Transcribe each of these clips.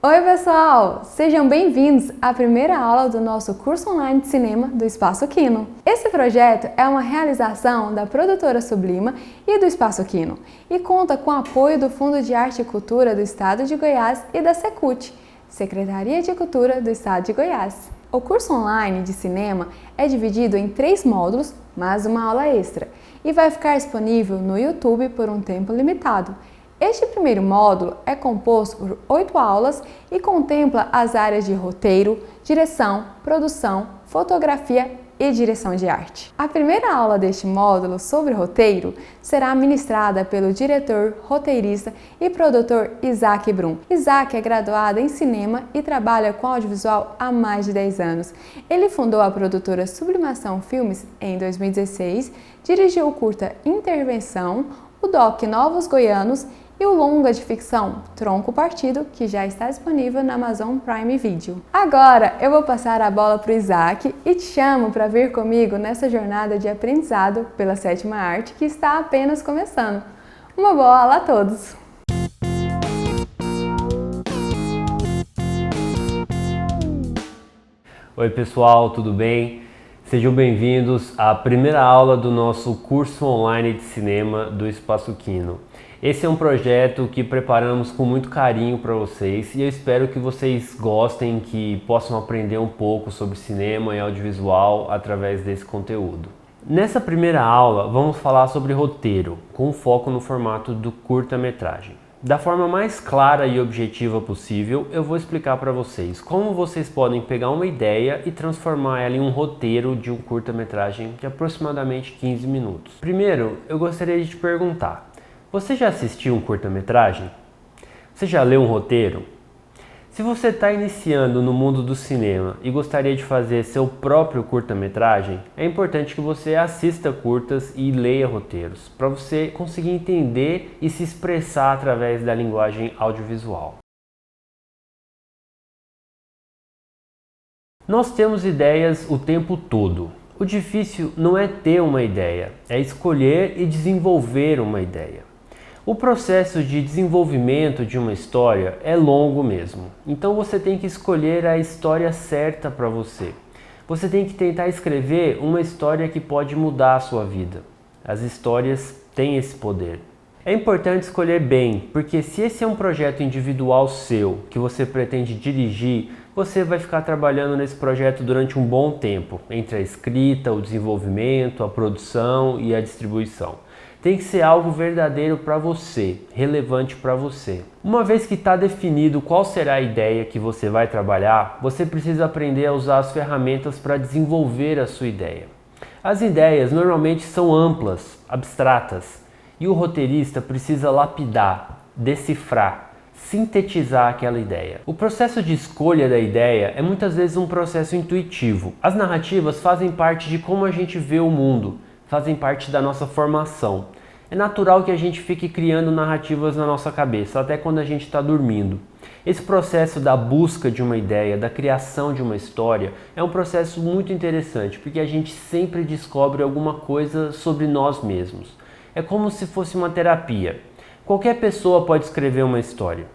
Oi pessoal, sejam bem-vindos à primeira aula do nosso curso online de cinema do Espaço Quino. Esse projeto é uma realização da produtora Sublima e do Espaço Quino e conta com o apoio do Fundo de Arte e Cultura do Estado de Goiás e da Secult, Secretaria de Cultura do Estado de Goiás. O curso online de cinema é dividido em 3 módulos, mais uma aula extra, e vai ficar disponível no YouTube por um tempo limitado. Este primeiro módulo é composto por 8 aulas e contempla as áreas de roteiro, direção, produção, fotografia e direção de arte. A primeira aula deste módulo sobre roteiro será ministrada pelo diretor, roteirista e produtor Isaac Brum. Isaac é graduado em cinema e trabalha com audiovisual há mais de 10 anos. Ele fundou a produtora Sublimação Filmes em 2016, dirigiu o curta Intervenção, o doc Novos Goianos e o longa de ficção Tronco Partido, que já está disponível na Amazon Prime Video. Agora eu vou passar a bola para o Isaac e te chamo para vir comigo nessa jornada de aprendizado pela 7ª arte que está apenas começando. Uma boa aula a todos! Oi pessoal, tudo bem? Sejam bem-vindos à primeira aula do nosso curso online de cinema do Espaço Quino. Esse é um projeto que preparamos com muito carinho para vocês e eu espero que vocês gostem, que possam aprender um pouco sobre cinema e audiovisual através desse conteúdo. Nessa primeira aula vamos falar sobre roteiro, com foco no formato do curta-metragem. Da forma mais clara e objetiva possível, eu vou explicar para vocês como vocês podem pegar uma ideia e transformar ela em um roteiro de um curta-metragem de aproximadamente 15 minutos. Primeiro, eu gostaria de te perguntar: você já assistiu um curta-metragem? Você já leu um roteiro? Se você está iniciando no mundo do cinema e gostaria de fazer seu próprio curta-metragem, é importante que você assista curtas e leia roteiros, para você conseguir entender e se expressar através da linguagem audiovisual. Nós temos ideias o tempo todo. O difícil não é ter uma ideia, é escolher e desenvolver uma ideia. O processo de desenvolvimento de uma história é longo mesmo, então você tem que escolher a história certa para você. Você tem que tentar escrever uma história que pode mudar a sua vida. As histórias têm esse poder. É importante escolher bem, porque se esse é um projeto individual seu, que você pretende dirigir, você vai ficar trabalhando nesse projeto durante um bom tempo, entre a escrita, o desenvolvimento, a produção e a distribuição. Tem que ser algo verdadeiro para você, relevante para você. Uma vez que está definido qual será a ideia que você vai trabalhar, você precisa aprender a usar as ferramentas para desenvolver a sua ideia. As ideias normalmente são amplas, abstratas, e o roteirista precisa lapidar, decifrar, sintetizar aquela ideia. O processo de escolha da ideia é muitas vezes um processo intuitivo. As narrativas fazem parte de como a gente vê o mundo, fazem parte da nossa formação. É natural que a gente fique criando narrativas na nossa cabeça, até quando a gente está dormindo. Esse processo da busca de uma ideia, da criação de uma história, é um processo muito interessante, porque a gente sempre descobre alguma coisa sobre nós mesmos. É como se fosse uma terapia. Qualquer pessoa pode escrever uma história.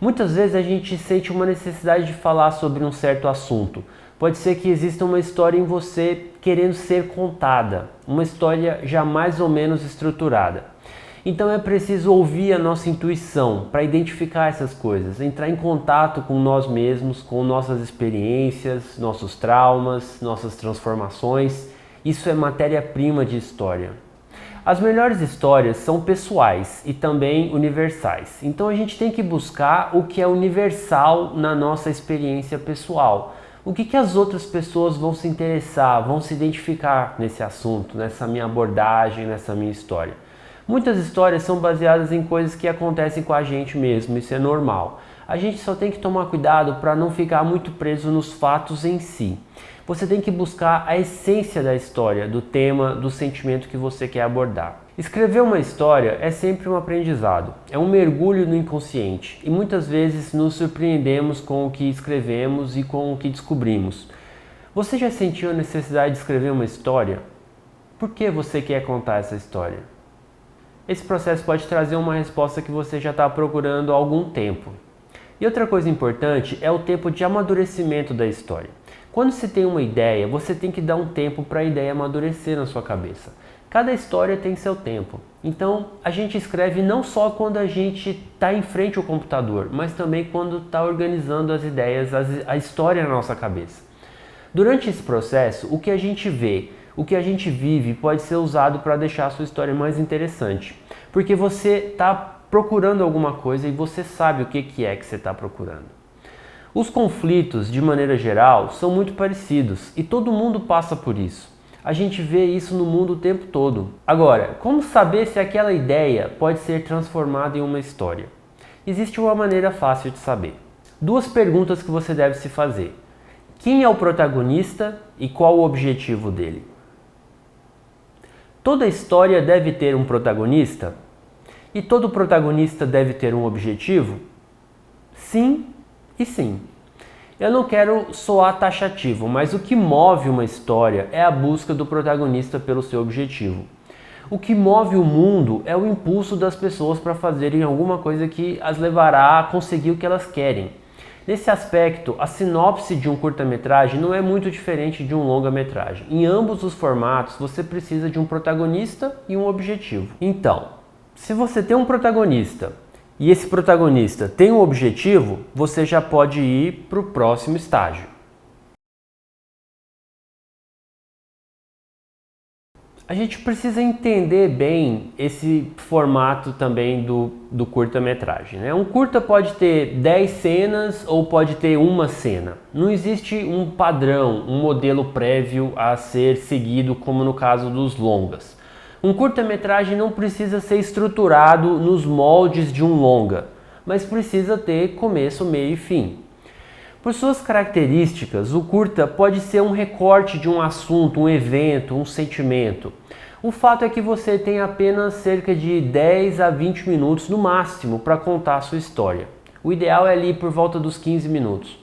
Muitas vezes a gente sente uma necessidade de falar sobre um certo assunto. Pode ser que exista uma história em você querendo ser contada, uma história já mais ou menos estruturada. Então é preciso ouvir a nossa intuição para identificar essas coisas, entrar em contato com nós mesmos, com nossas experiências, nossos traumas, nossas transformações. Isso é matéria-prima de história. As melhores histórias são pessoais e também universais. Então a gente tem que buscar o que é universal na nossa experiência pessoal. O que as outras pessoas vão se interessar, vão se identificar nesse assunto, nessa minha abordagem, nessa minha história. Muitas histórias são baseadas em coisas que acontecem com a gente mesmo, isso é normal. A gente só tem que tomar cuidado para não ficar muito preso nos fatos em si. Você tem que buscar a essência da história, do tema, do sentimento que você quer abordar. Escrever uma história é sempre um aprendizado, é um mergulho no inconsciente e muitas vezes nos surpreendemos com o que escrevemos e com o que descobrimos. Você já sentiu a necessidade de escrever uma história? Por que você quer contar essa história? Esse processo pode trazer uma resposta que você já está procurando há algum tempo. E outra coisa importante é o tempo de amadurecimento da história. Quando se tem uma ideia, você tem que dar um tempo para a ideia amadurecer na sua cabeça. Cada história tem seu tempo. Então, a gente escreve não só quando a gente está em frente ao computador, mas também quando está organizando as ideias, a história na nossa cabeça. Durante esse processo, o que a gente vê, o que a gente vive pode ser usado para deixar a sua história mais interessante. Porque você está procurando alguma coisa e você sabe o que é que você está procurando. Os conflitos, de maneira geral, são muito parecidos e todo mundo passa por isso. A gente vê isso no mundo o tempo todo. Agora, como saber se aquela ideia pode ser transformada em uma história? Existe uma maneira fácil de saber. Duas perguntas que você deve se fazer. Quem é o protagonista e qual o objetivo dele? Toda história deve ter um protagonista? E todo protagonista deve ter um objetivo? Sim e sim. Eu não quero soar taxativo, mas o que move uma história é a busca do protagonista pelo seu objetivo. O que move o mundo é o impulso das pessoas para fazerem alguma coisa que as levará a conseguir o que elas querem. Nesse aspecto, a sinopse de um curta-metragem não é muito diferente de um longa-metragem. Em ambos os formatos, você precisa de um protagonista e um objetivo. Então, se você tem um protagonista e esse protagonista tem um objetivo, você já pode ir para o próximo estágio. A gente precisa entender bem esse formato também do curta-metragem, né? Um curta pode ter 10 cenas ou pode ter uma cena. Não existe um padrão, um modelo prévio a ser seguido como no caso dos longas. Um curta-metragem não precisa ser estruturado nos moldes de um longa, mas precisa ter começo, meio e fim. Por suas características, o curta pode ser um recorte de um assunto, um evento, um sentimento. O fato é que você tem apenas cerca de 10 a 20 minutos no máximo para contar a sua história. O ideal é ali por volta dos 15 minutos.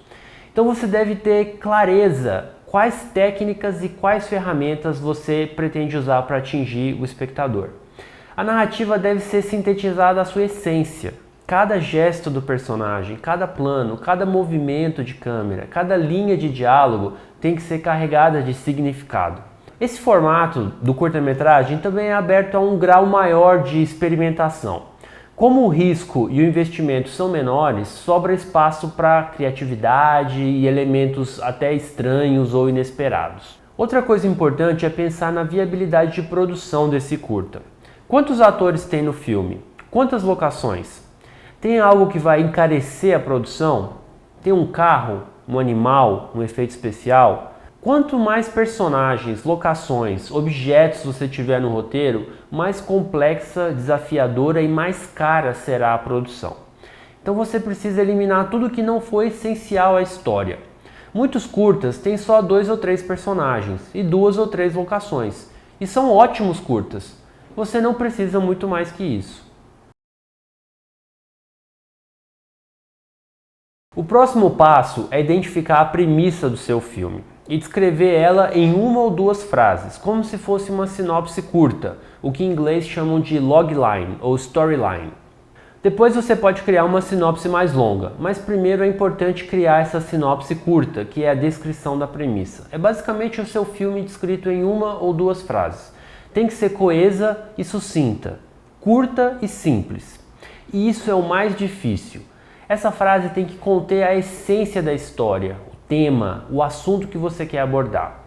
Então você deve ter clareza quais técnicas e quais ferramentas você pretende usar para atingir o espectador. A narrativa deve ser sintetizada à sua essência. Cada gesto do personagem, cada plano, cada movimento de câmera, cada linha de diálogo tem que ser carregada de significado. Esse formato do curta-metragem também é aberto a um grau maior de experimentação. Como o risco e o investimento são menores, sobra espaço para criatividade e elementos até estranhos ou inesperados. Outra coisa importante é pensar na viabilidade de produção desse curta. Quantos atores tem no filme? Quantas locações? Tem algo que vai encarecer a produção? Tem um carro, um animal, um efeito especial? Quanto mais personagens, locações, objetos você tiver no roteiro, mais complexa, desafiadora e mais cara será a produção. Então você precisa eliminar tudo que não foi essencial à história. Muitos curtas têm só 2 ou 3 personagens e 2 ou 3 locações. E são ótimos curtas. Você não precisa muito mais que isso. O próximo passo é identificar a premissa do seu filme e descrever ela em 1 ou 2 frases, como se fosse uma sinopse curta, o que em inglês chamam de logline ou storyline. Depois você pode criar uma sinopse mais longa, mas primeiro é importante criar essa sinopse curta, que é a descrição da premissa. É basicamente o seu filme descrito em 1 ou 2 frases. Tem que ser coesa e sucinta, curta e simples. E isso é o mais difícil. Essa frase tem que conter a essência da história, o tema, o assunto que você quer abordar.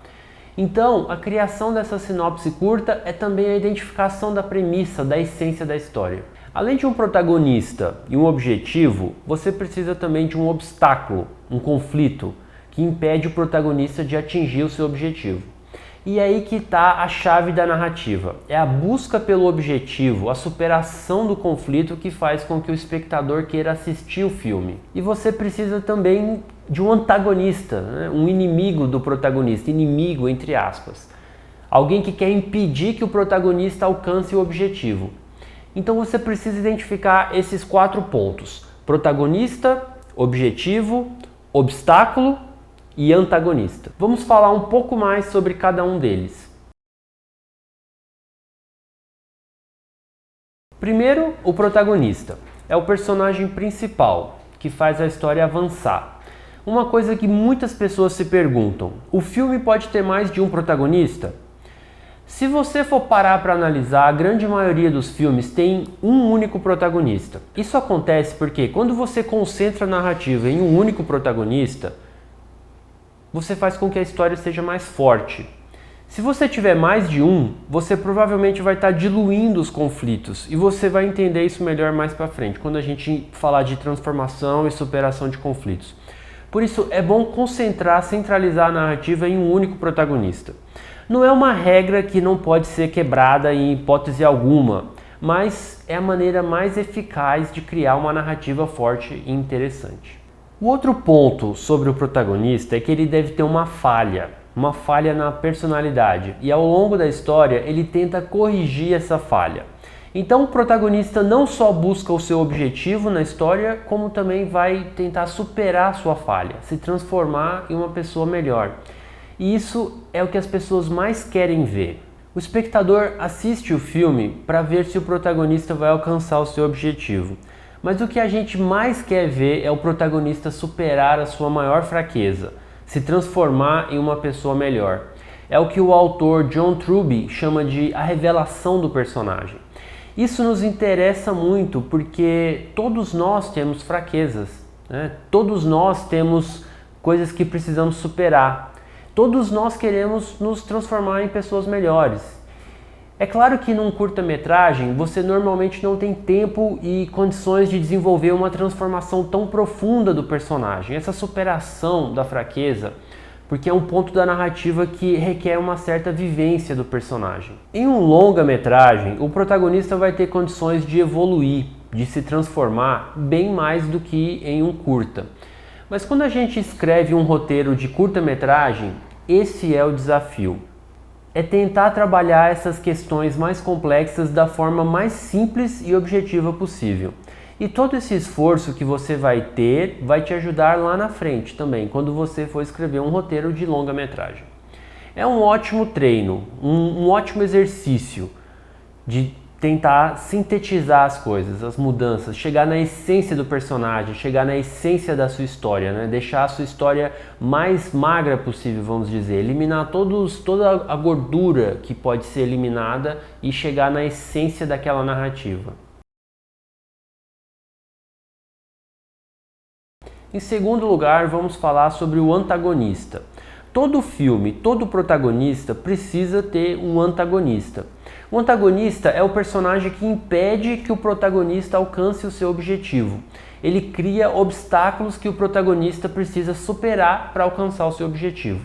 Então, a criação dessa sinopse curta é também a identificação da premissa, da essência da história. Além de um protagonista e um objetivo, você precisa também de um obstáculo, um conflito, que impede o protagonista de atingir o seu objetivo. E é aí que está a chave da narrativa. É a busca pelo objetivo, a superação do conflito que faz com que o espectador queira assistir o filme. E você precisa também de um antagonista, né? Um inimigo do protagonista, inimigo entre aspas. Alguém que quer impedir que o protagonista alcance o objetivo. Então você precisa identificar esses 4 pontos: protagonista, objetivo, obstáculo e antagonista. Vamos falar um pouco mais sobre cada um deles. Primeiro, o protagonista. É o personagem principal, que faz a história avançar. Uma coisa que muitas pessoas se perguntam: o filme pode ter mais de um protagonista? Se você for parar para analisar, a grande maioria dos filmes tem um único protagonista. Isso acontece porque quando você concentra a narrativa em um único protagonista, você faz com que a história seja mais forte. Se você tiver mais de um, você provavelmente vai estar diluindo os conflitos e você vai entender isso melhor mais para frente, quando a gente falar de transformação e superação de conflitos. Por isso, é bom concentrar, centralizar a narrativa em um único protagonista. Não é uma regra que não pode ser quebrada em hipótese alguma, mas é a maneira mais eficaz de criar uma narrativa forte e interessante. O outro ponto sobre o protagonista é que ele deve ter uma falha na personalidade, e ao longo da história ele tenta corrigir essa falha. Então o protagonista não só busca o seu objetivo na história, como também vai tentar superar a sua falha, se transformar em uma pessoa melhor. E isso é o que as pessoas mais querem ver. O espectador assiste o filme para ver se o protagonista vai alcançar o seu objetivo. Mas o que a gente mais quer ver é o protagonista superar a sua maior fraqueza, se transformar em uma pessoa melhor. É o que o autor John Truby chama de a revelação do personagem. Isso nos interessa muito porque todos nós temos fraquezas, né? Todos nós temos coisas que precisamos superar. Todos nós queremos nos transformar em pessoas melhores. É claro que num curta-metragem você normalmente não tem tempo e condições de desenvolver uma transformação tão profunda do personagem, essa superação da fraqueza, porque é um ponto da narrativa que requer uma certa vivência do personagem. Em um longa-metragem, o protagonista vai ter condições de evoluir, de se transformar bem mais do que em um curta. Mas quando a gente escreve um roteiro de curta-metragem, esse é o desafio. É tentar trabalhar essas questões mais complexas da forma mais simples e objetiva possível. E todo esse esforço que você vai ter vai te ajudar lá na frente também, quando você for escrever um roteiro de longa-metragem. É um ótimo treino, um ótimo exercício de tentar sintetizar as coisas, as mudanças, chegar na essência do personagem, chegar na essência da sua história, né? Deixar a sua história mais magra possível, vamos dizer, eliminar toda a gordura que pode ser eliminada e chegar na essência daquela narrativa. Em segundo lugar, vamos falar sobre o antagonista. Todo filme, todo protagonista precisa ter um antagonista. O antagonista é o personagem que impede que o protagonista alcance o seu objetivo. Ele cria obstáculos que o protagonista precisa superar para alcançar o seu objetivo.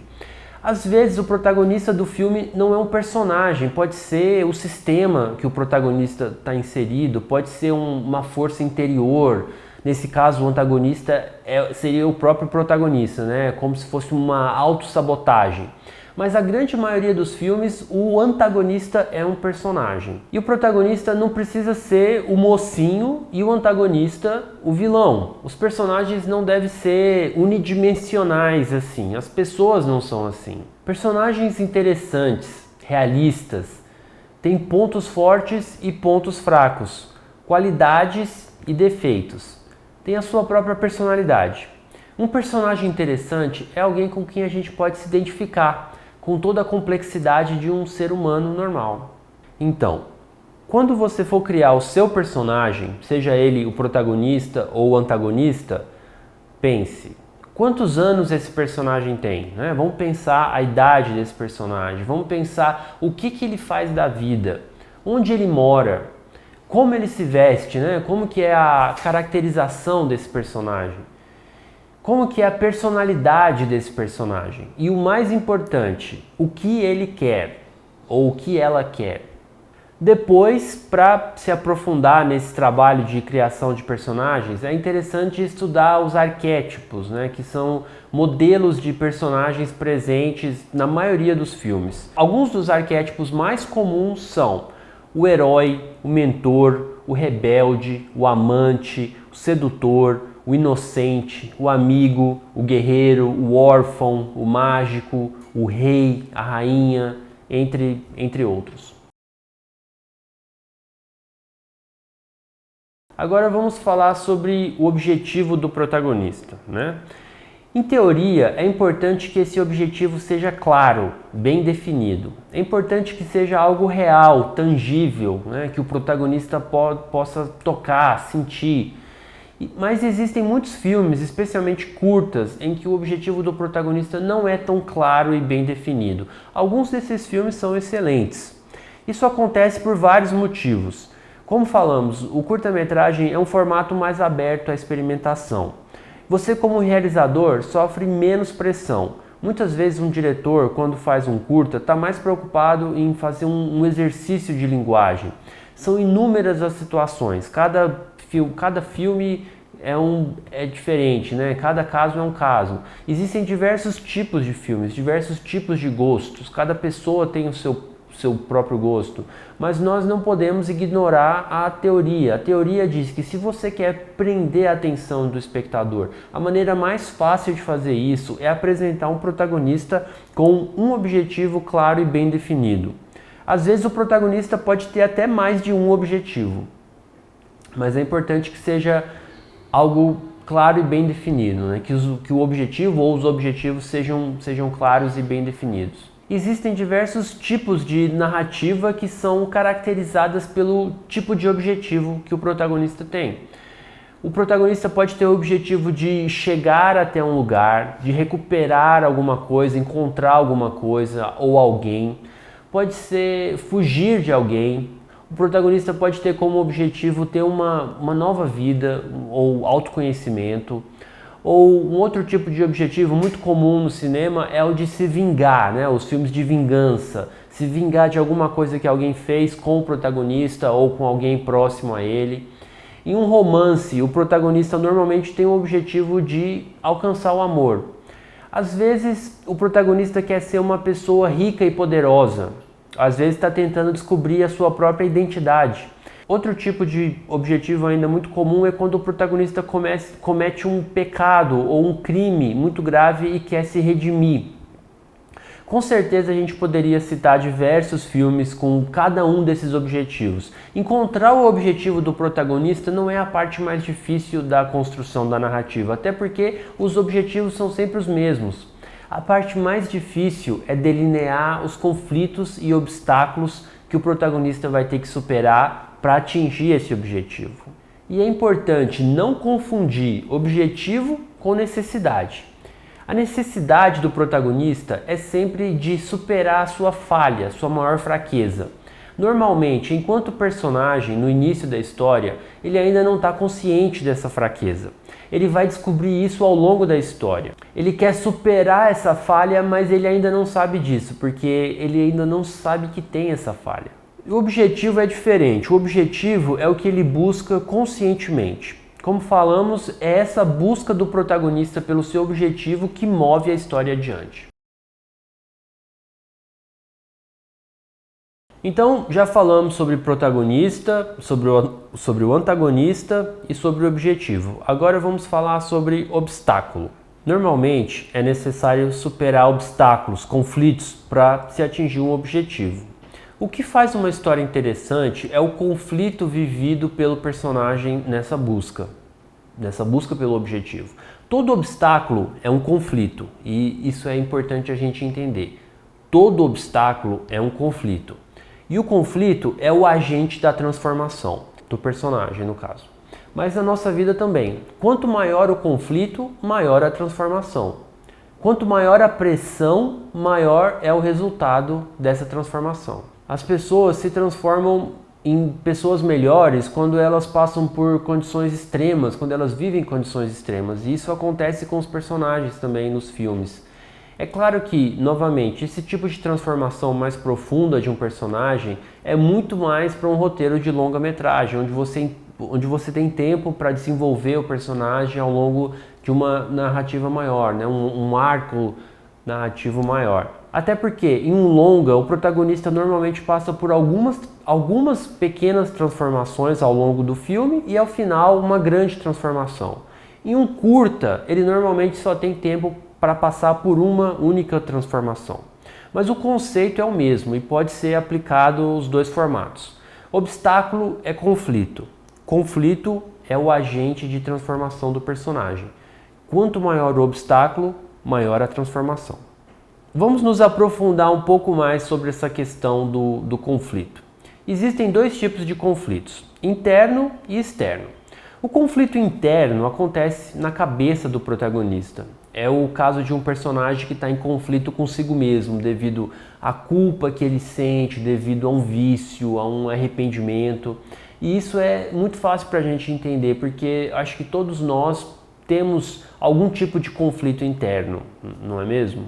Às vezes o protagonista do filme não é um personagem, pode ser o sistema que o protagonista está inserido, pode ser uma força interior. Nesse caso, o antagonista seria o próprio protagonista, né? Como se fosse uma autossabotagem. Mas a grande maioria dos filmes, o antagonista é um personagem. E o protagonista não precisa ser o mocinho e o antagonista o vilão. Os personagens não devem ser unidimensionais assim. As pessoas não são assim. Personagens interessantes, realistas, têm pontos fortes e pontos fracos, qualidades e defeitos. Tem a sua própria personalidade. Um personagem interessante é alguém com quem a gente pode se identificar, com toda a complexidade de um ser humano normal. Então, quando você for criar o seu personagem, seja ele o protagonista ou o antagonista, pense, quantos anos esse personagem tem? Né? Vamos pensar a idade desse personagem, vamos pensar o que ele faz da vida, onde ele mora, como ele se veste, né? Como que é a caracterização desse personagem, como que é a personalidade desse personagem e o mais importante, o que ele quer ou o que ela quer. Depois, para se aprofundar nesse trabalho de criação de personagens, é interessante estudar os arquétipos, né? Que são modelos de personagens presentes na maioria dos filmes. Alguns dos arquétipos mais comuns são o herói, o mentor, o rebelde, o amante, o sedutor, o inocente, o amigo, o guerreiro, o órfão, o mágico, o rei, a rainha, entre outros. Agora vamos falar sobre o objetivo do protagonista, né? Em teoria, é importante que esse objetivo seja claro, bem definido. É importante que seja algo real, tangível, né? Que o protagonista possa tocar, sentir. Mas existem muitos filmes, especialmente curtas, em que o objetivo do protagonista não é tão claro e bem definido. Alguns desses filmes são excelentes. Isso acontece por vários motivos. Como falamos, o curta-metragem é um formato mais aberto à experimentação. Você, como realizador, sofre menos pressão. Muitas vezes um diretor, quando faz um curta, está mais preocupado em fazer um exercício de linguagem. São inúmeras as situações, cada filme é diferente, né? Cada caso é um caso. Existem diversos tipos de filmes, diversos tipos de gostos, cada pessoa tem o seu próprio gosto, mas nós não podemos ignorar a teoria. A teoria diz que se você quer prender a atenção do espectador, a maneira mais fácil de fazer isso é apresentar um protagonista com um objetivo claro e bem definido. Às vezes o protagonista pode ter até mais de um objetivo, mas é importante que seja algo claro e bem definido, né? Que o objetivo ou os objetivos sejam claros e bem definidos. Existem diversos tipos de narrativa que são caracterizadas pelo tipo de objetivo que o protagonista tem. O protagonista pode ter o objetivo de chegar até um lugar, de recuperar alguma coisa, encontrar alguma coisa ou alguém. Pode ser fugir de alguém. O protagonista pode ter como objetivo ter uma nova vida ou autoconhecimento. Ou um outro tipo de objetivo muito comum no cinema é o de se vingar, né? Os filmes de vingança. Se vingar de alguma coisa que alguém fez com o protagonista ou com alguém próximo a ele. Em um romance, o protagonista normalmente tem o objetivo de alcançar o amor. Às vezes, o protagonista quer ser uma pessoa rica e poderosa. Às vezes está tentando descobrir a sua própria identidade. Outro tipo de objetivo ainda muito comum é quando o protagonista comete um pecado ou um crime muito grave e quer se redimir. Com certeza a gente poderia citar diversos filmes com cada um desses objetivos. Encontrar o objetivo do protagonista não é a parte mais difícil da construção da narrativa, até porque os objetivos são sempre os mesmos. A parte mais difícil é delinear os conflitos e obstáculos que o protagonista vai ter que superar para atingir esse objetivo. E é importante não confundir objetivo com necessidade. A necessidade do protagonista é sempre de superar a sua falha, sua maior fraqueza. Normalmente, enquanto personagem, no início da história, ele ainda não está consciente dessa fraqueza. Ele vai descobrir isso ao longo da história. Ele quer superar essa falha, mas ele ainda não sabe disso, porque ele ainda não sabe que tem essa falha. O objetivo é diferente. O objetivo é o que ele busca conscientemente. Como falamos, é essa busca do protagonista pelo seu objetivo que move a história adiante. Então, já falamos sobre protagonista, sobre o antagonista e sobre o objetivo. Agora vamos falar sobre obstáculo. Normalmente, é necessário superar obstáculos, conflitos, para se atingir um objetivo. O que faz uma história interessante é o conflito vivido pelo personagem nessa busca pelo objetivo. Todo obstáculo é um conflito, e isso é importante a gente entender. Todo obstáculo é um conflito. E o conflito é o agente da transformação, do personagem no caso. Mas na nossa vida também. Quanto maior o conflito, maior a transformação. Quanto maior a pressão, maior é o resultado dessa transformação. As pessoas se transformam em pessoas melhores quando elas passam por condições extremas, quando elas vivem condições extremas. E isso acontece com os personagens também nos filmes. É claro que, novamente, esse tipo de transformação mais profunda de um personagem é muito mais para um roteiro de longa-metragem, onde você tem tempo para desenvolver o personagem ao longo de uma narrativa maior, né? um arco narrativo maior. Até porque, em um longa, o protagonista normalmente passa por algumas pequenas transformações ao longo do filme e, ao final, uma grande transformação. Em um curta, ele normalmente só tem tempo para passar por uma única transformação. Mas o conceito é o mesmo e pode ser aplicado aos dois formatos. Obstáculo é conflito. Conflito é o agente de transformação do personagem. Quanto maior o obstáculo, maior a transformação. Vamos nos aprofundar um pouco mais sobre essa questão do conflito. Existem dois tipos de conflitos, interno e externo. O conflito interno acontece na cabeça do protagonista. É o caso de um personagem que está em conflito consigo mesmo, devido à culpa que ele sente, devido a um vício, a um arrependimento. E isso é muito fácil para a gente entender, porque acho que todos nós temos algum tipo de conflito interno, não é mesmo?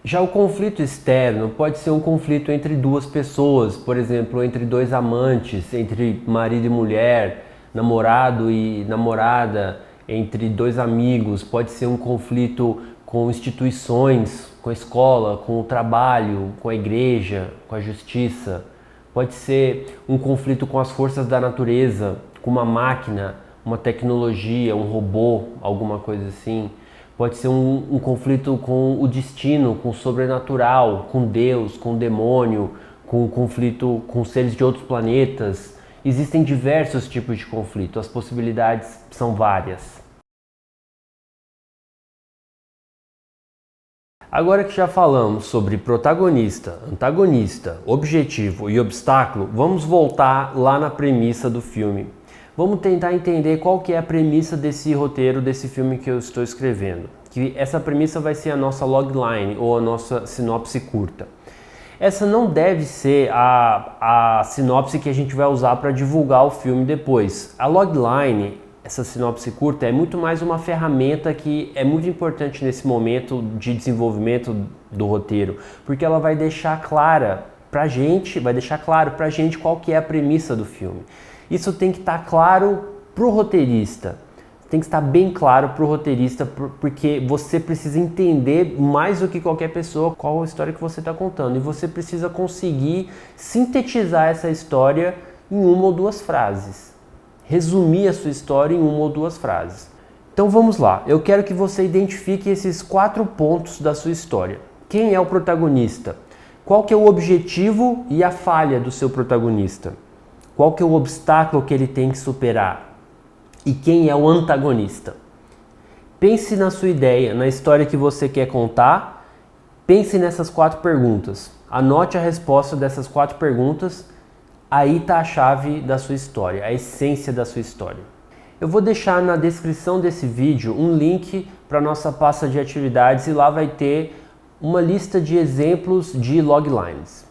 Já o conflito externo pode ser um conflito entre duas pessoas, por exemplo, entre dois amantes, entre marido e mulher, namorado e namorada, entre dois amigos, pode ser um conflito com instituições, com a escola, com o trabalho, com a igreja, com a justiça. Pode ser um conflito com as forças da natureza, com uma máquina, uma tecnologia, um robô, alguma coisa assim. Pode ser um conflito com o destino, com o sobrenatural, com Deus, com o demônio, com conflito com seres de outros planetas. Existem diversos tipos de conflito, as possibilidades são várias. Agora que já falamos sobre protagonista, antagonista, objetivo e obstáculo, vamos voltar lá na premissa do filme. Vamos tentar entender qual que é a premissa desse roteiro, desse filme que eu estou escrevendo. Que essa premissa vai ser a nossa logline ou a nossa sinopse curta. Essa não deve ser a sinopse que a gente vai usar para divulgar o filme depois. A logline, essa sinopse curta, é muito mais uma ferramenta que é muito importante nesse momento de desenvolvimento do roteiro, porque ela vai deixar clara pra gente, qual que é a premissa do filme. Isso tem que estar claro pro roteirista. Tem que estar bem claro para o roteirista, porque você precisa entender mais do que qualquer pessoa qual a história que você está contando. E você precisa conseguir sintetizar essa história em uma ou duas frases. Resumir a sua história em uma ou duas frases. Então vamos lá, eu quero que você identifique esses 4 pontos da sua história. Quem é o protagonista? Qual que é o objetivo e a falha do seu protagonista? Qual que é o obstáculo que ele tem que superar? E quem é o antagonista? Pense na sua ideia, na história que você quer contar. Pense nessas 4 perguntas. Anote a resposta dessas 4 perguntas. Aí está a chave da sua história, a essência da sua história. Eu vou deixar na descrição desse vídeo um link para a nossa pasta de atividades e lá vai ter uma lista de exemplos de loglines.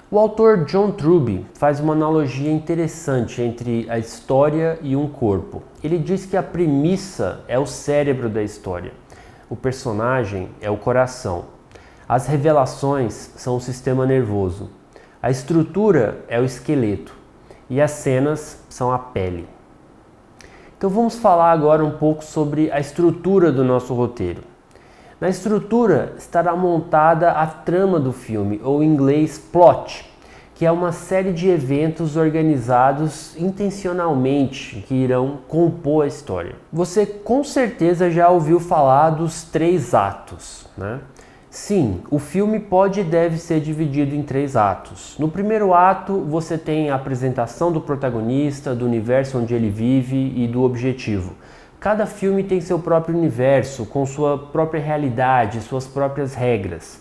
O autor John Truby faz uma analogia interessante entre a história e um corpo. Ele diz que a premissa é o cérebro da história, o personagem é o coração, as revelações são o sistema nervoso, a estrutura é o esqueleto e as cenas são a pele. Então vamos falar agora um pouco sobre a estrutura do nosso roteiro. Na estrutura estará montada a trama do filme, ou em inglês plot, que é uma série de eventos organizados intencionalmente que irão compor a história. Você com certeza já ouviu falar dos 3 atos, né? Sim, o filme pode e deve ser dividido em 3 atos. No primeiro ato você tem a apresentação do protagonista, do universo onde ele vive e do objetivo. Cada filme tem seu próprio universo, com sua própria realidade, suas próprias regras.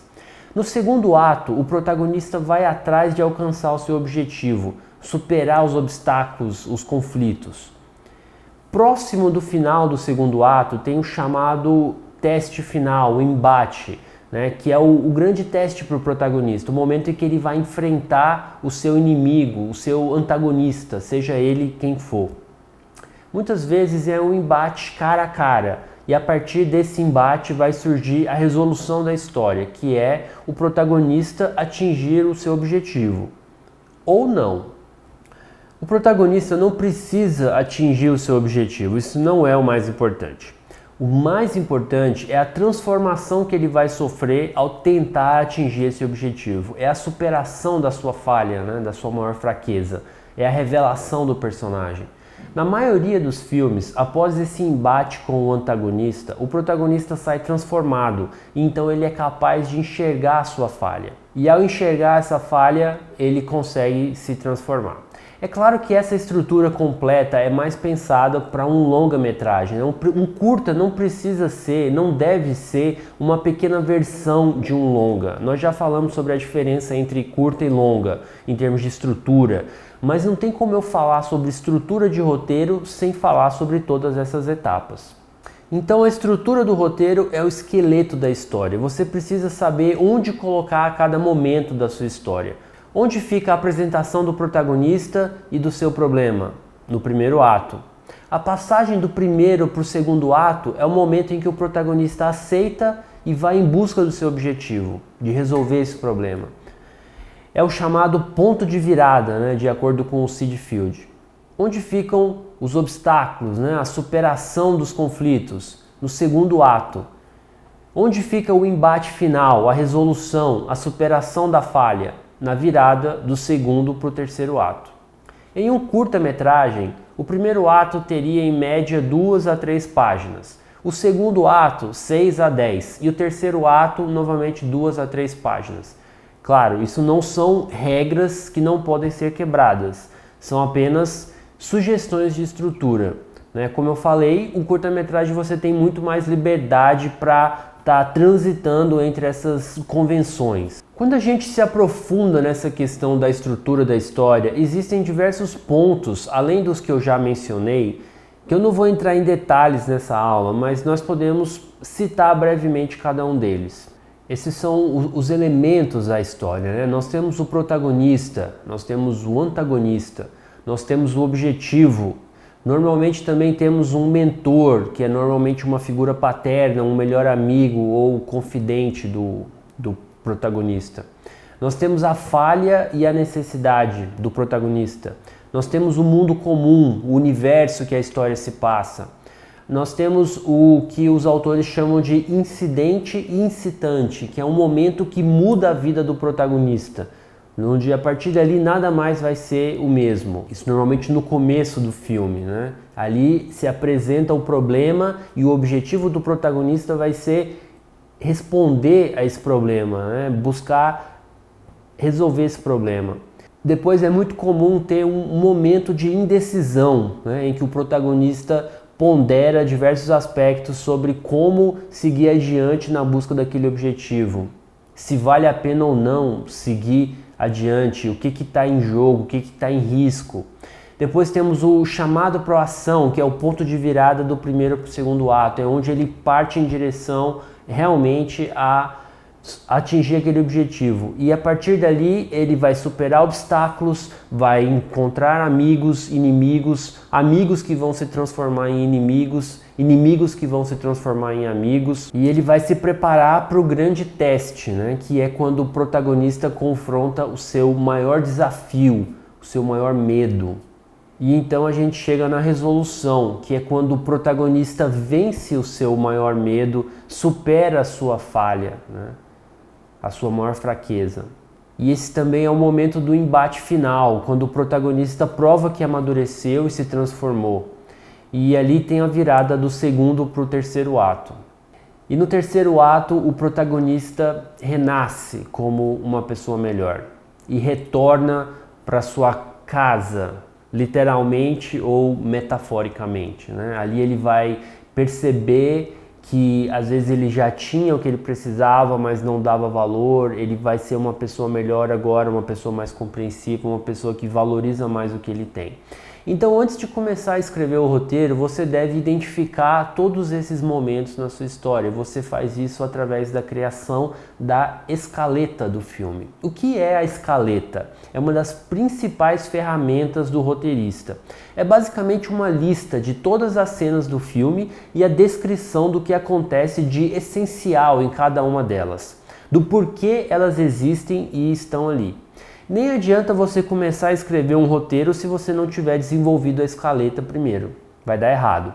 No segundo ato, o protagonista vai atrás de alcançar o seu objetivo, superar os obstáculos, os conflitos. Próximo do final do segundo ato, tem o chamado teste final, o embate, né, que é o grande teste para o protagonista, o momento em que ele vai enfrentar o seu inimigo, o seu antagonista, seja ele quem for. Muitas vezes é um embate cara a cara, e a partir desse embate vai surgir a resolução da história, que é o protagonista atingir o seu objetivo. Ou não. O protagonista não precisa atingir o seu objetivo, isso não é o mais importante. O mais importante é a transformação que ele vai sofrer ao tentar atingir esse objetivo. É a superação da sua falha, né, da sua maior fraqueza. É a revelação do personagem. Na maioria dos filmes, após esse embate com o antagonista, o protagonista sai transformado, e então ele é capaz de enxergar a sua falha. E ao enxergar essa falha, ele consegue se transformar. É claro que essa estrutura completa é mais pensada para um longa-metragem. Um curta não precisa ser, não deve ser uma pequena versão de um longa. Nós já falamos sobre a diferença entre curta e longa, em termos de estrutura. Mas não tem como eu falar sobre estrutura de roteiro sem falar sobre todas essas etapas. Então a estrutura do roteiro é o esqueleto da história. Você precisa saber onde colocar cada momento da sua história. Onde fica a apresentação do protagonista e do seu problema? No primeiro ato. A passagem do primeiro para o segundo ato é o momento em que o protagonista aceita e vai em busca do seu objetivo, de resolver esse problema. É o chamado ponto de virada, de acordo com o Sid Field. Onde ficam os obstáculos, a superação dos conflitos? No segundo ato. Onde fica o embate final, a resolução, a superação da falha? Na virada do segundo para o terceiro ato. Em um curta-metragem, o primeiro ato teria em média 2 a 3 páginas, o segundo ato 6 a 10 e o terceiro ato novamente 2 a 3 páginas. Claro, isso não são regras que não podem ser quebradas, são apenas sugestões de estrutura. Como eu falei, o curta-metragem você tem muito mais liberdade para estar transitando entre essas convenções. Quando a gente se aprofunda nessa questão da estrutura da história, existem diversos pontos, além dos que eu já mencionei, que eu não vou entrar em detalhes nessa aula, mas nós podemos citar brevemente cada um deles. Esses são os elementos da história, Nós temos o protagonista, nós temos o antagonista, nós temos o objetivo. Normalmente também temos um mentor, que é normalmente uma figura paterna, um melhor amigo ou confidente do protagonista. Nós temos a falha e a necessidade do protagonista. Nós temos o mundo comum, o universo que a história se passa. Nós temos o que os autores chamam de incidente e incitante, que é um momento que muda a vida do protagonista, onde a partir dali nada mais vai ser o mesmo. Isso normalmente no começo do filme, Ali se apresenta o problema e o objetivo do protagonista vai ser responder a esse problema, buscar resolver esse problema. Depois é muito comum ter um momento de indecisão, em que o protagonista pondera diversos aspectos sobre como seguir adiante na busca daquele objetivo. Se vale a pena ou não seguir adiante, o que está em jogo, o que está em risco. Depois temos o chamado para a ação, que é o ponto de virada do primeiro para o segundo ato, é onde ele parte em direção realmente a atingir aquele objetivo. E a partir dali ele vai superar obstáculos, vai encontrar amigos, inimigos, amigos que vão se transformar em inimigos, inimigos que vão se transformar em amigos, e ele vai se preparar para o grande teste, que é quando o protagonista confronta o seu maior desafio, o seu maior medo. E então a gente chega na resolução, que é quando o protagonista vence o seu maior medo, supera a sua falha, a sua maior fraqueza. E esse também é o momento do embate final, quando o protagonista prova que amadureceu e se transformou. E ali tem a virada do segundo para o terceiro ato. E no terceiro ato o protagonista renasce como uma pessoa melhor e retorna para sua casa, literalmente ou metaforicamente, Ali ele vai perceber que às vezes ele já tinha o que ele precisava, mas não dava valor, ele vai ser uma pessoa melhor agora, uma pessoa mais compreensiva, uma pessoa que valoriza mais o que ele tem. Então, antes de começar a escrever o roteiro, você deve identificar todos esses momentos na sua história. Você faz isso através da criação da escaleta do filme. O que é a escaleta? É uma das principais ferramentas do roteirista. É basicamente uma lista de todas as cenas do filme e a descrição do que acontece de essencial em cada uma delas, do porquê elas existem e estão ali. Nem adianta você começar a escrever um roteiro se você não tiver desenvolvido a escaleta primeiro. Vai dar errado.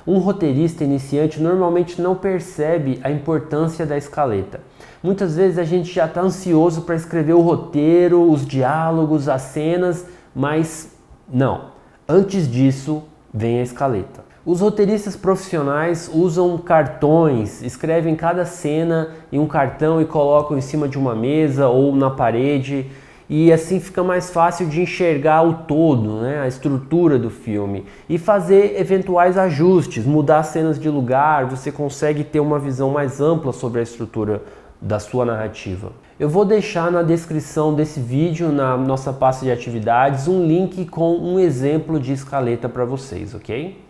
Um roteirista iniciante normalmente não percebe a importância da escaleta. Muitas vezes a gente já está ansioso para escrever o roteiro, os diálogos, as cenas, mas não. Antes disso, vem a escaleta. Os roteiristas profissionais usam cartões, escrevem cada cena em um cartão e colocam em cima de uma mesa ou na parede, e assim fica mais fácil de enxergar o todo, né, a estrutura do filme, e fazer eventuais ajustes, mudar cenas de lugar. Você consegue ter uma visão mais ampla sobre a estrutura da sua narrativa. Eu vou deixar na descrição desse vídeo, na nossa pasta de atividades, um link com um exemplo de escaleta para vocês, ok?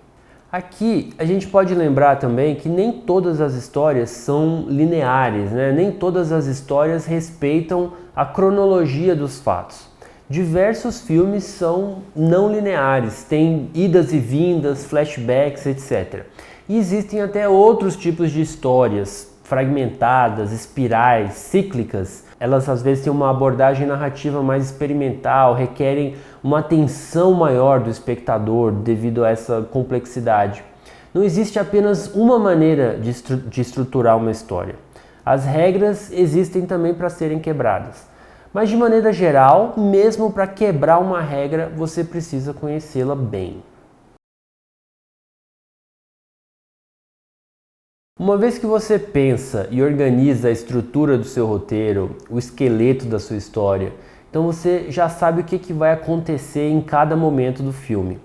Aqui a gente pode lembrar também que nem todas as histórias são lineares, né? Nem todas as histórias respeitam a cronologia dos fatos. Diversos filmes são não lineares, têm idas e vindas, flashbacks, etc. E existem até outros tipos de histórias, fragmentadas, espirais, cíclicas. Elas às vezes têm uma abordagem narrativa mais experimental, requerem uma atenção maior do espectador devido a essa complexidade. Não existe apenas uma maneira de estruturar uma história. As regras existem também para serem quebradas. Mas de maneira geral, mesmo para quebrar uma regra, você precisa conhecê-la bem. Uma vez que você pensa e organiza a estrutura do seu roteiro, o esqueleto da sua história, então você já sabe o que vai acontecer em cada momento do filme.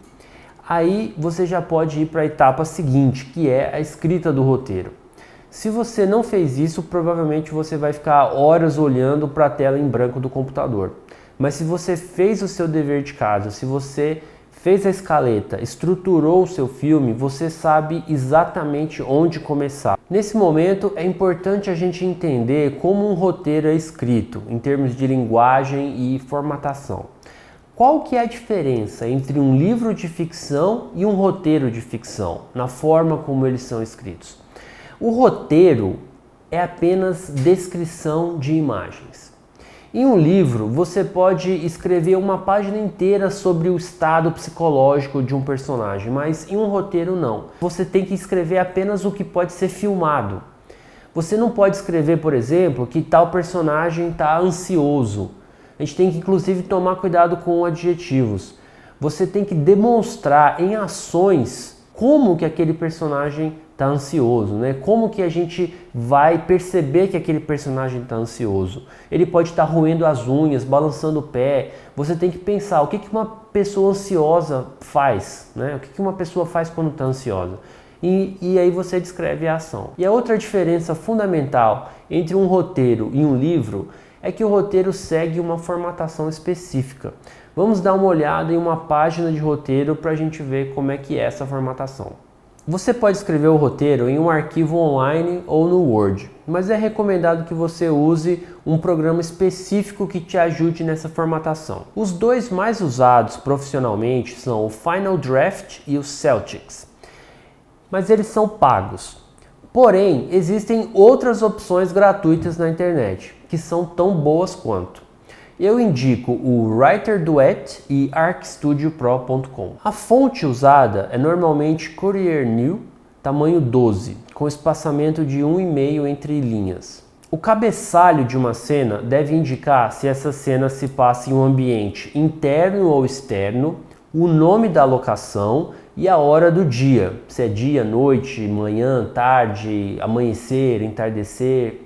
Aí você já pode ir para a etapa seguinte, que é a escrita do roteiro. Se você não fez isso, provavelmente você vai ficar horas olhando para a tela em branco do computador. Mas se você fez o seu dever de casa, se você fez a escaleta, estruturou o seu filme, você sabe exatamente onde começar. Nesse momento é importante a gente entender como um roteiro é escrito, em termos de linguagem e formatação. Qual que é a diferença entre um livro de ficção e um roteiro de ficção, na forma como eles são escritos? O roteiro é apenas descrição de imagens. Em um livro, você pode escrever uma página inteira sobre o estado psicológico de um personagem, mas em um roteiro não. Você tem que escrever apenas o que pode ser filmado. Você não pode escrever, por exemplo, que tal personagem está ansioso. A gente tem que, inclusive, tomar cuidado com adjetivos. Você tem que demonstrar em ações como que aquele personagem está ansioso, né? Como que a gente vai perceber que aquele personagem está ansioso? Ele pode estar roendo as unhas, balançando o pé. Você tem que pensar o que uma pessoa ansiosa faz, né? O que uma pessoa faz quando está ansiosa? E aí você descreve a ação. E a outra diferença fundamental entre um roteiro e um livro é que o roteiro segue uma formatação específica. Vamos dar uma olhada em uma página de roteiro para a gente ver como é que é essa formatação. Você pode escrever o roteiro em um arquivo online ou no Word, mas é recomendado que você use um programa específico que te ajude nessa formatação. Os dois mais usados profissionalmente são o Final Draft e o Celtx, mas eles são pagos. Porém, existem outras opções gratuitas na internet, que são tão boas quanto. Eu indico o WriterDuet e ArcStudioPro.com. A fonte usada é normalmente Courier New, tamanho 12, com espaçamento de 1,5 entre linhas. O cabeçalho de uma cena deve indicar se essa cena se passa em um ambiente interno ou externo, o nome da locação e a hora do dia, se é dia, noite, manhã, tarde, amanhecer, entardecer,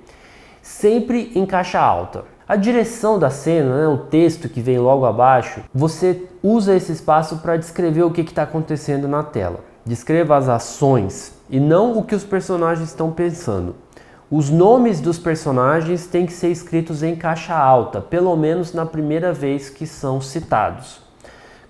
sempre em caixa alta. A direção da cena, né, o texto que vem logo abaixo, você usa esse espaço para descrever o que está acontecendo na tela. Descreva as ações e não o que os personagens estão pensando. Os nomes dos personagens têm que ser escritos em caixa alta, pelo menos na primeira vez que são citados.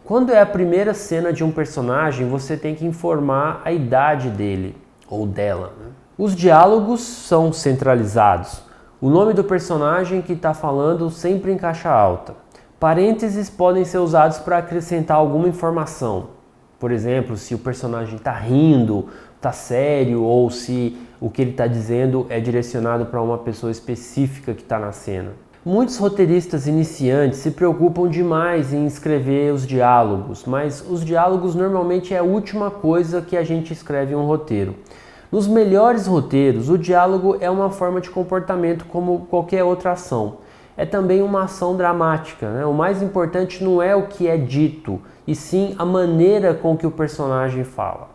Quando é a primeira cena de um personagem, você tem que informar a idade dele ou dela, né? Os diálogos são centralizados. O nome do personagem que está falando sempre em caixa alta. Parênteses podem ser usados para acrescentar alguma informação. Por exemplo, se o personagem está rindo, está sério, ou se o que ele está dizendo é direcionado para uma pessoa específica que está na cena. Muitos roteiristas iniciantes se preocupam demais em escrever os diálogos, mas os diálogos normalmente é a última coisa que a gente escreve em um roteiro. Nos melhores roteiros, o diálogo é uma forma de comportamento como qualquer outra ação. É também uma ação dramática, né? O mais importante não é o que é dito, e sim a maneira com que o personagem fala.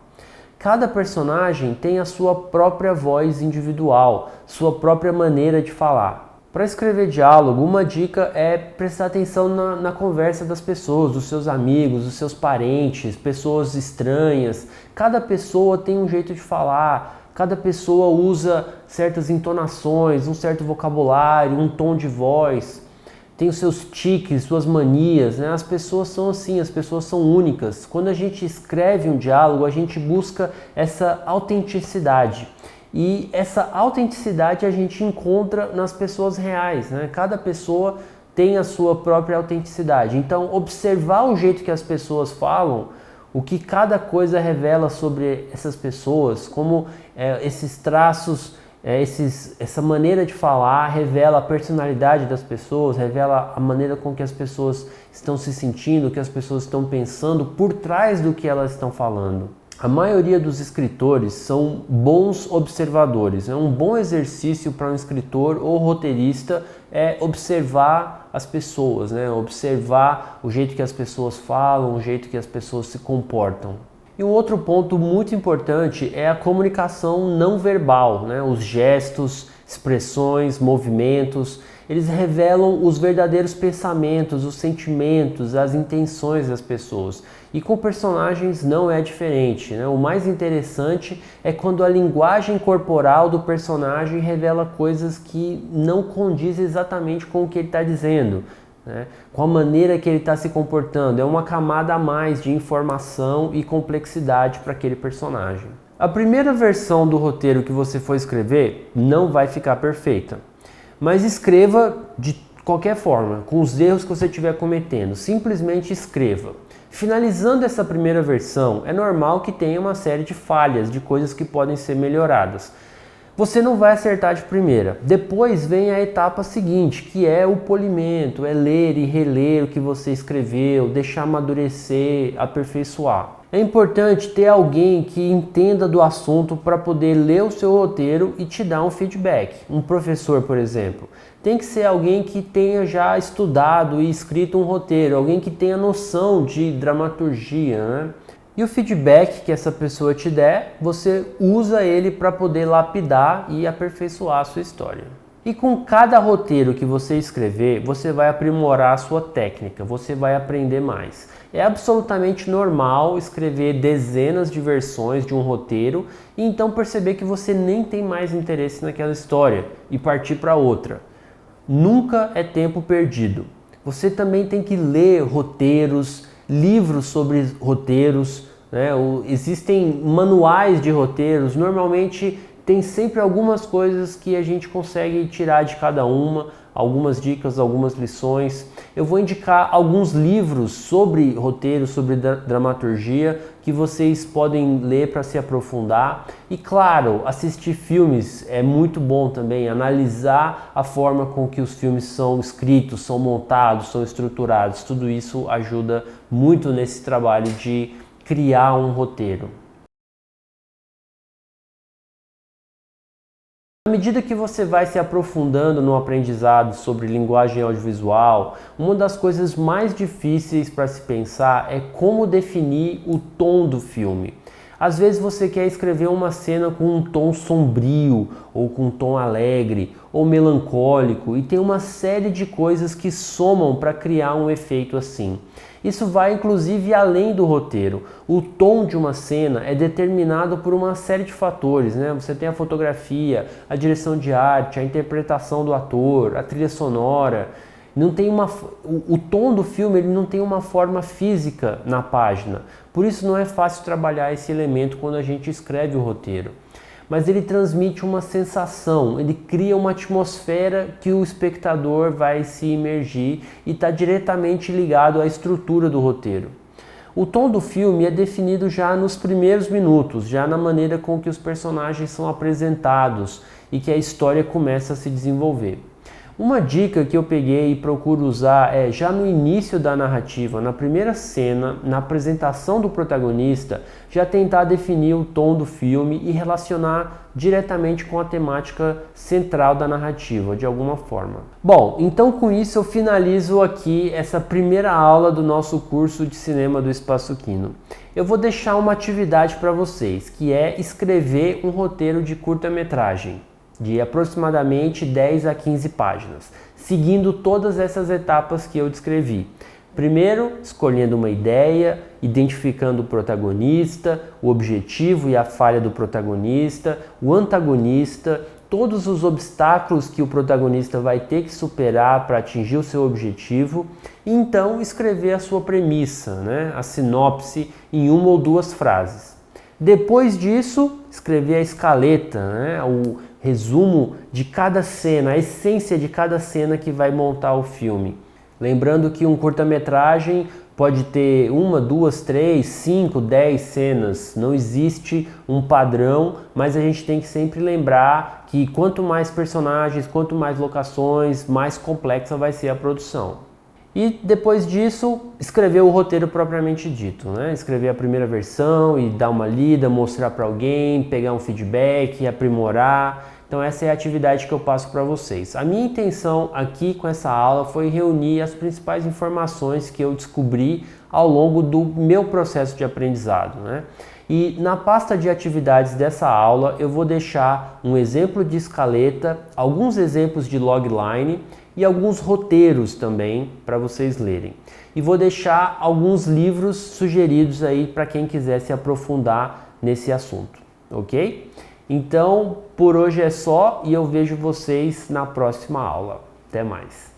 Cada personagem tem a sua própria voz individual, sua própria maneira de falar. Para escrever diálogo, uma dica é prestar atenção na conversa das pessoas, dos seus amigos, dos seus parentes, pessoas estranhas. Cada pessoa tem um jeito de falar, cada pessoa usa certas entonações, um certo vocabulário, um tom de voz, tem os seus tiques, suas manias, né? As pessoas são assim, as pessoas são únicas. Quando a gente escreve um diálogo, a gente busca essa autenticidade. E essa autenticidade a gente encontra nas pessoas reais, né? Cada pessoa tem a sua própria autenticidade. Então, observar o jeito que as pessoas falam, o que cada coisa revela sobre essas pessoas, como esses traços, essa maneira de falar revela a personalidade das pessoas, revela a maneira com que as pessoas estão se sentindo, o que as pessoas estão pensando por trás do que elas estão falando. A maioria dos escritores são bons observadores. Um bom exercício para um escritor ou roteirista é observar as pessoas, né? Observar o jeito que as pessoas falam, o jeito que as pessoas se comportam. E um outro ponto muito importante é a comunicação não verbal, né? Os gestos, expressões, movimentos, eles revelam os verdadeiros pensamentos, os sentimentos, as intenções das pessoas. E com personagens não é diferente, né? O mais interessante é quando a linguagem corporal do personagem revela coisas que não condizem exatamente com o que ele está dizendo, né? Com a maneira que ele está se comportando. É uma camada a mais de informação e complexidade para aquele personagem. A primeira versão do roteiro que você for escrever não vai ficar perfeita, mas escreva de qualquer forma, com os erros que você estiver cometendo. Simplesmente escreva. Finalizando essa primeira versão, é normal que tenha uma série de falhas, de coisas que podem ser melhoradas. Você não vai acertar de primeira. Depois vem a etapa seguinte, que é o polimento, é ler e reler o que você escreveu, deixar amadurecer, aperfeiçoar. É importante ter alguém que entenda do assunto para poder ler o seu roteiro e te dar um feedback. Um professor, por exemplo. Tem que ser alguém que tenha já estudado e escrito um roteiro, alguém que tenha noção de dramaturgia, né? E o feedback que essa pessoa te der, você usa ele para poder lapidar e aperfeiçoar a sua história. E com cada roteiro que você escrever, você vai aprimorar a sua técnica, você vai aprender mais. É absolutamente normal escrever dezenas de versões de um roteiro e então perceber que você nem tem mais interesse naquela história e partir para outra. Nunca é tempo perdido. Você também tem que ler roteiros, livros sobre roteiros, né? Existem manuais de roteiros, normalmente tem sempre algumas coisas que a gente consegue tirar de cada uma, algumas dicas, algumas lições. Eu vou indicar alguns livros sobre roteiro, sobre dramaturgia, que vocês podem ler para se aprofundar. E claro, assistir filmes é muito bom também, analisar a forma com que os filmes são escritos, são montados, são estruturados. Tudo isso ajuda muito nesse trabalho de criar um roteiro. À medida que você vai se aprofundando no aprendizado sobre linguagem audiovisual, uma das coisas mais difíceis para se pensar é como definir o tom do filme. Às vezes você quer escrever uma cena com um tom sombrio, ou com um tom alegre, ou melancólico, e tem uma série de coisas que somam para criar um efeito assim. Isso vai inclusive além do roteiro. O tom de uma cena é determinado por uma série de fatores, né? Você tem a fotografia, a direção de arte, a interpretação do ator, a trilha sonora. O tom do filme ele não tem uma forma física na página. Por isso não é fácil trabalhar esse elemento quando a gente escreve o roteiro. Mas ele transmite uma sensação, ele cria uma atmosfera que o espectador vai se imergir e está diretamente ligado à estrutura do roteiro. O tom do filme é definido já nos primeiros minutos, já na maneira com que os personagens são apresentados e que a história começa a se desenvolver. Uma dica que eu peguei e procuro usar é já no início da narrativa, na primeira cena, na apresentação do protagonista, já tentar definir o tom do filme e relacionar diretamente com a temática central da narrativa, de alguma forma. Bom, então com isso eu finalizo aqui essa primeira aula do nosso curso de cinema do Espaço Quino. Eu vou deixar uma atividade para vocês, que é escrever um roteiro de curta-metragem, de aproximadamente 10 a 15 páginas, seguindo todas essas etapas que eu descrevi. Primeiro, escolhendo uma ideia, identificando o protagonista, o objetivo e a falha do protagonista, o antagonista, todos os obstáculos que o protagonista vai ter que superar para atingir o seu objetivo, e então escrever a sua premissa, né? A sinopse em uma ou duas frases. Depois disso, escrever a escaleta, né? O resumo de cada cena, a essência de cada cena que vai montar o filme. Lembrando que um curta-metragem pode ter 1, 2, 3, 5, 10 cenas, não existe um padrão, mas a gente tem que sempre lembrar que quanto mais personagens, quanto mais locações, mais complexa vai ser a produção. E depois disso, escrever o roteiro propriamente dito, né? Escrever a primeira versão e dar uma lida, mostrar para alguém, pegar um feedback, aprimorar. Então essa é a atividade que eu passo para vocês. A minha intenção aqui com essa aula foi reunir as principais informações que eu descobri ao longo do meu processo de aprendizado, né? E na pasta de atividades dessa aula eu vou deixar um exemplo de escaleta, alguns exemplos de logline e alguns roteiros também para vocês lerem. E vou deixar alguns livros sugeridos aí para quem quiser se aprofundar nesse assunto, ok? Então, por hoje é só e eu vejo vocês na próxima aula. Até mais!